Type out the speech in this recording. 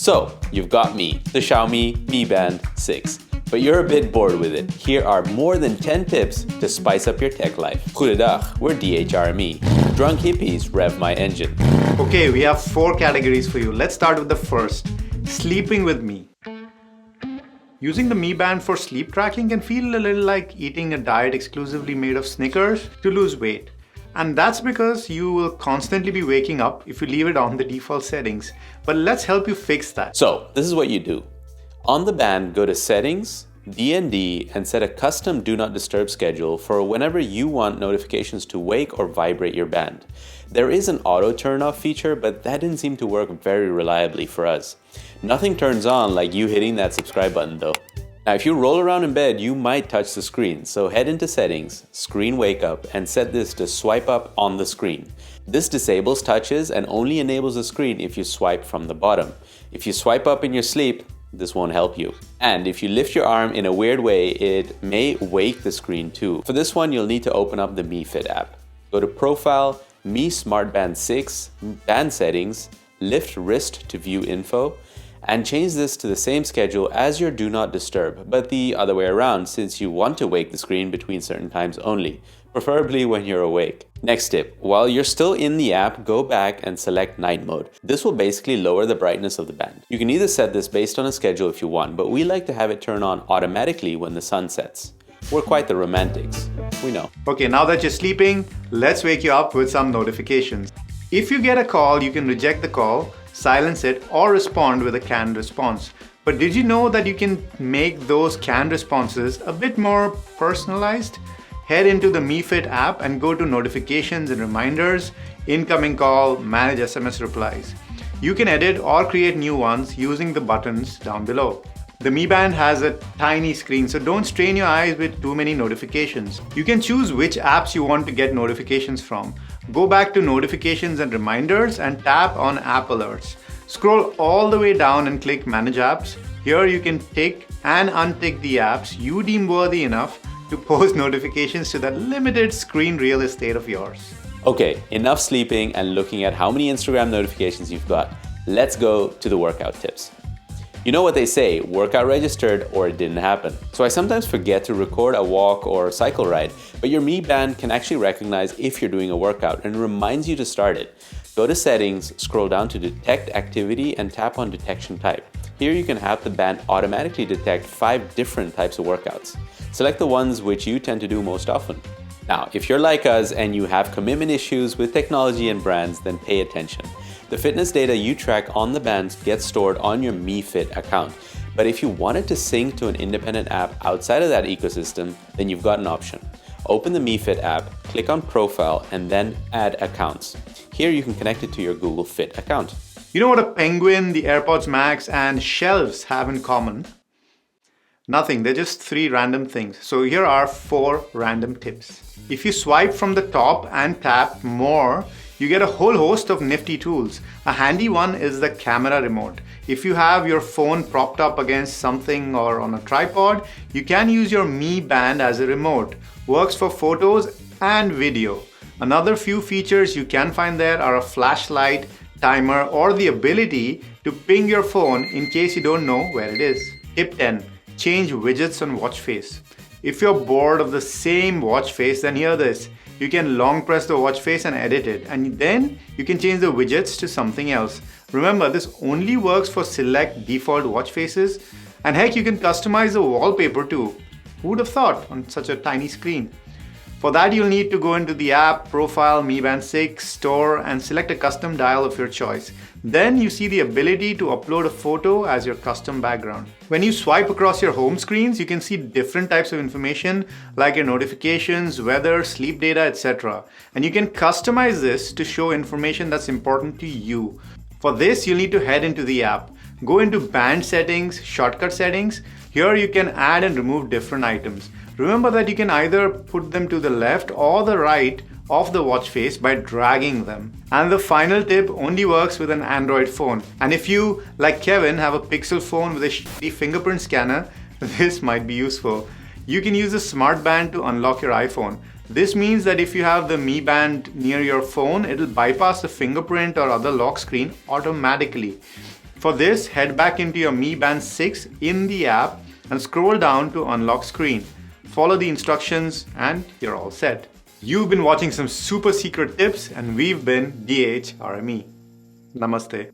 So, you've got the Xiaomi Mi Band 6. But you're a bit bored with it. Here are more than 10 tips to spice up your tech life. Goedendag, we're DHRME. Drunk hippies rev my engine. Okay, we have 4 categories for you. Let's start with the first, sleeping with me. Using the Mi Band for sleep tracking can feel a little like eating a diet exclusively made of Snickers to lose weight. And that's because you will constantly be waking up if you leave it on the default settings. But let's help you fix that. So, this is what you do. On the band, go to Settings, D&D, and set a custom Do Not Disturb schedule for whenever you want notifications to wake or vibrate your band. There is an auto turn-off feature, but that didn't seem to work very reliably for us. Nothing turns on like you hitting that subscribe button though. Now, if you roll around in bed, you might touch the screen, so head into Settings, Screen Wake Up, and set this to swipe up on the screen. This disables touches and only enables the screen if you swipe from the bottom. If you swipe up in your sleep, this won't help you. And if you lift your arm in a weird way, it may wake the screen too. For this one, you'll need to open up the Mi Fit app. Go to Profile, Mi Smart Band 6, Band Settings, lift wrist to view info, and change this to the same schedule as your Do Not Disturb, but the other way around since you want to wake the screen between certain times only, preferably when you're awake. Next tip, while you're still in the app, go back and select night mode. This will basically lower the brightness of the band. You can either set this based on a schedule if you want, but we like to have it turn on automatically when the sun sets. We're quite the romantics, we know. Okay, now that you're sleeping, let's wake you up with some notifications. If you get a call, you can reject the call, silence it, or respond with a canned response. But did you know that you can make those canned responses a bit more personalized? Head into the Mi Fit app and go to Notifications and Reminders, Incoming Call, Manage SMS Replies. You can edit or create new ones using the buttons down below. The Mi Band has a tiny screen, so don't strain your eyes with too many notifications. You can choose which apps you want to get notifications from. Go back to Notifications and Reminders and tap on App Alerts. Scroll all the way down and click Manage Apps. Here you can tick and untick the apps you deem worthy enough to post notifications to that limited screen real estate of yours. Okay, enough sleeping and looking at how many Instagram notifications you've got. Let's go to the workout tips. You know what they say, workout registered or it didn't happen. So I sometimes forget to record a walk or cycle ride, but your Mi Band can actually recognize if you're doing a workout and reminds you to start it. Go to Settings, scroll down to Detect Activity and tap on Detection Type. Here you can have the band automatically detect 5 different types of workouts. Select the ones which you tend to do most often. Now, if you're like us and you have commitment issues with technology and brands, then pay attention. The fitness data you track on the bands gets stored on your Mi Fit account. But if you wanted to sync to an independent app outside of that ecosystem, then you've got an option. Open the Mi Fit app, click on Profile, and then Add Accounts. Here you can connect it to your Google Fit account. You know what a penguin, the AirPods Max, and shelves have in common? Nothing, they're just 3 random things. So here are 4 random tips. If you swipe from the top and tap More, you get a whole host of nifty tools. A handy one is the camera remote. If you have your phone propped up against something or on a tripod, you can use your Mi Band as a remote. Works for photos and video. Another few features you can find there are a flashlight, timer, or the ability to ping your phone in case you don't know where it is. Tip 10. Change widgets on watch face. If you're bored of the same watch face, then hear this. You can long press the watch face and edit it, and then you can change the widgets to something else. Remember, this only works for select default watch faces, and heck, you can customize the wallpaper too. Who would have thought on such a tiny screen? For that, you'll need to go into the app, Profile, Mi Band 6, Store, and select a custom dial of your choice. Then you see the ability to upload a photo as your custom background. When you swipe across your home screens, you can see different types of information like your notifications, weather, sleep data, etc. And you can customize this to show information that's important to you. For this, you'll need to head into the app. Go into Band Settings, Shortcut Settings. Here you can add and remove different items. Remember that you can either put them to the left or the right of the watch face by dragging them. And the final tip only works with an Android phone. And if you, like Kevin, have a Pixel phone with a shitty fingerprint scanner, this might be useful. You can use a smart band to unlock your iPhone. This means that if you have the Mi Band near your phone, it'll bypass the fingerprint or other lock screen automatically. For this, head back into your Mi Band 6 in the app and scroll down to unlock screen. Follow the instructions and you're all set. You've been watching some super secret tips and we've been DHRME. Namaste.